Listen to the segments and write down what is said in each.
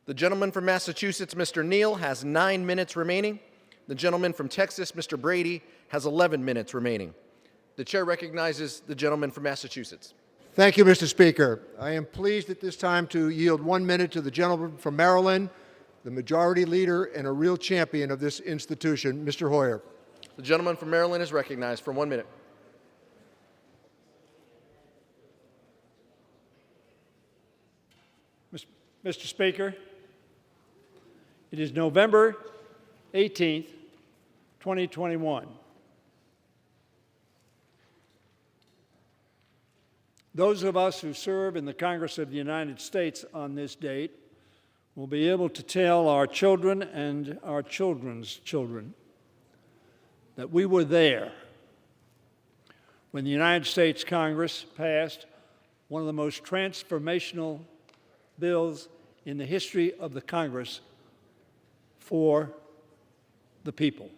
The gentleman from Massachusetts, Mr. Neal, has 9 minutes remaining. The gentleman from Texas, Mr. Brady, has 11 minutes remaining. The chair recognizes the gentleman from Massachusetts. Thank you, Mr. Speaker. I am pleased at this time to yield 1 minute to the gentleman from Maryland, the majority leader and a real champion of this institution, Mr. Hoyer. The gentleman from Maryland is recognized for 1 minute. Mr. Speaker, it is November 18th, 2021. Those of us who serve in the Congress of the United States on this date will be able to tell our children and our children's children that we were there when the United States Congress passed one of the most transformational bills in the history of the Congress for the people.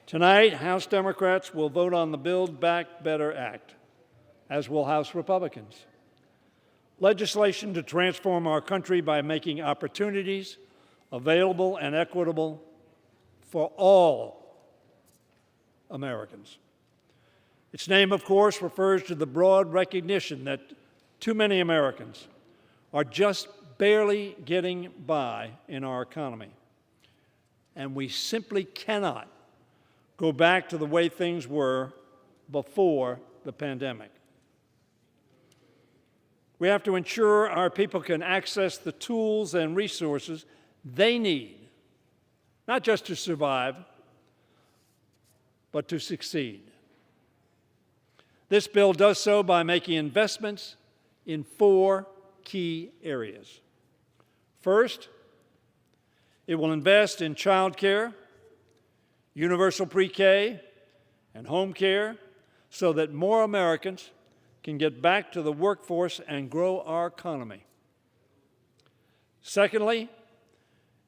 Tonight, House Democrats will vote on the Build Back Better Act, as will House Republicans. Legislation to transform our country by making opportunities available and equitable for all Americans. Its name, of course, refers to the broad recognition that too many Americans are just barely getting by in our economy, and we simply cannot go back to the way things were before the pandemic. We have to ensure our people can access the tools and resources they need, not just to survive, but to succeed. This bill does so by making investments in 4 key areas. First, it will invest in child care, universal pre-K, and home care so that more Americans can get back to the workforce and grow our economy. Secondly,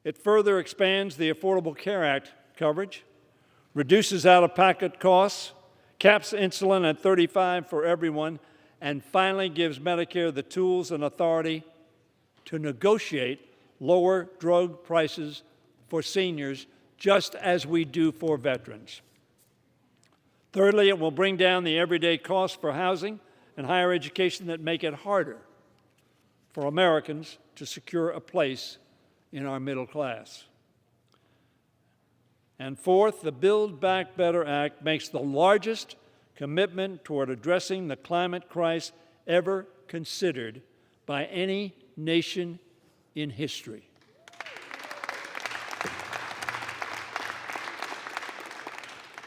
it further expands the Affordable Care Act coverage, reduces out-of-pocket costs, caps insulin at $35 for everyone, and finally gives Medicare the tools and authority to negotiate lower drug prices for seniors, just as we do for veterans. Thirdly, it will bring down the everyday costs for housing and higher education that make it harder for Americans to secure a place in our middle class. And fourth, the Build Back Better Act makes the largest commitment toward addressing the climate crisis ever considered by any nation in history.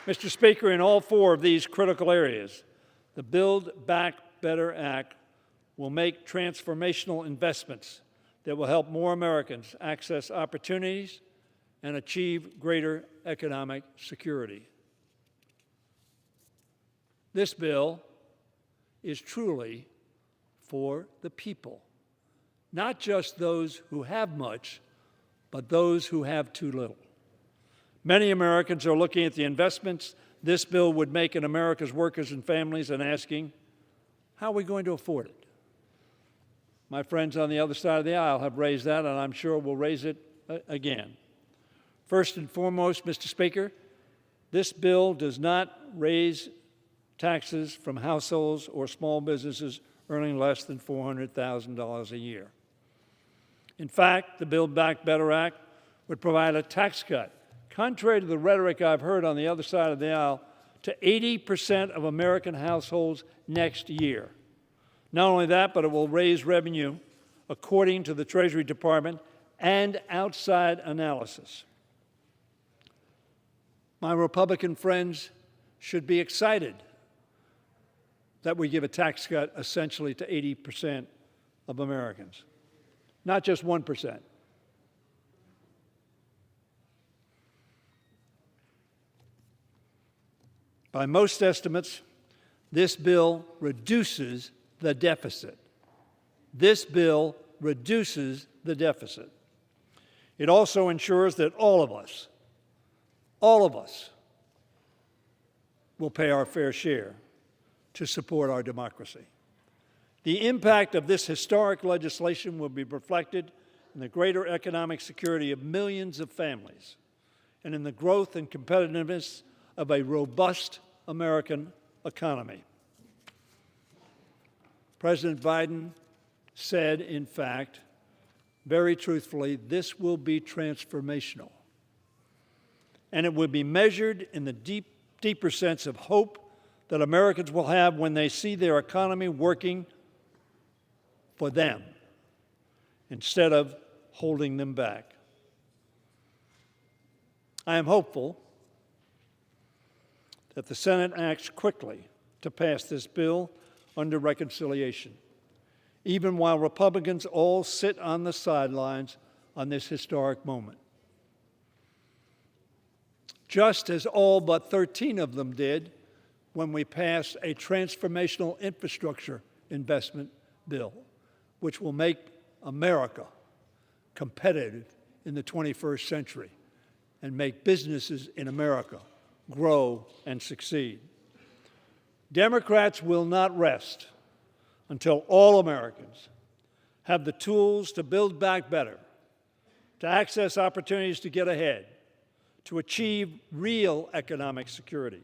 Mr. Speaker, in all 4 of these critical areas, the Build Back Better Act will make transformational investments that will help more Americans access opportunities and achieve greater economic security. This bill is truly for the people, not just those who have much, but those who have too little. Many Americans are looking at the investments this bill would make in America's workers and families and asking, how are we going to afford it? My friends on the other side of the aisle have raised that, and I'm sure will raise it again. First and foremost, Mr. Speaker, this bill does not raise taxes from households or small businesses earning less than $400,000 a year. In fact, the Build Back Better Act would provide a tax cut, contrary to the rhetoric I've heard on the other side of the aisle, to 80% of American households next year. Not only that, but it will raise revenue, according to the Treasury Department and outside analysis. My Republican friends should be excited that we give a tax cut essentially to 80% of Americans, not just 1%. By most estimates, this bill reduces the deficit. This bill reduces the deficit. It also ensures that all of us will pay our fair share. to support our democracy. The impact of this historic legislation will be reflected in the greater economic security of millions of families and in the growth and competitiveness of a robust American economy. President Biden said, in fact, very truthfully, this will be transformational. And it will be measured in the deeper sense of hope that Americans will have when they see their economy working for them instead of holding them back. I am hopeful that the Senate acts quickly to pass this bill under reconciliation, even while Republicans all sit on the sidelines on this historic moment. Just as all but 13 of them did when we passed a transformational infrastructure investment bill, which will make America competitive in the 21st century and make businesses in America grow and succeed. Democrats will not rest until all Americans have the tools to build back better, to access opportunities to get ahead, to achieve real economic security,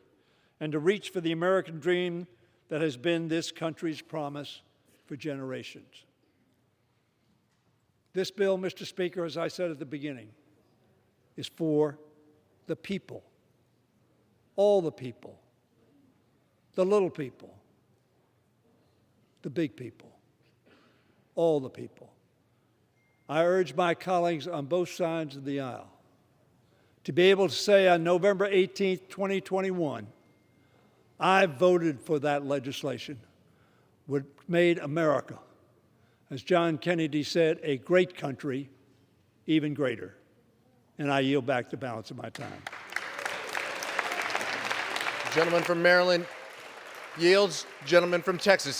and to reach for the American dream that has been this country's promise for generations. This bill, Mr. Speaker, as I said at the beginning, is for the people, all the people, the little people, the big people, all the people. I urge my colleagues on both sides of the aisle to be able to say on November 18, 2021, I voted for that legislation, which made America, as John Kennedy said, a great country, even greater. And I yield back the balance of my time. Gentleman from Maryland yields. Gentleman from Texas is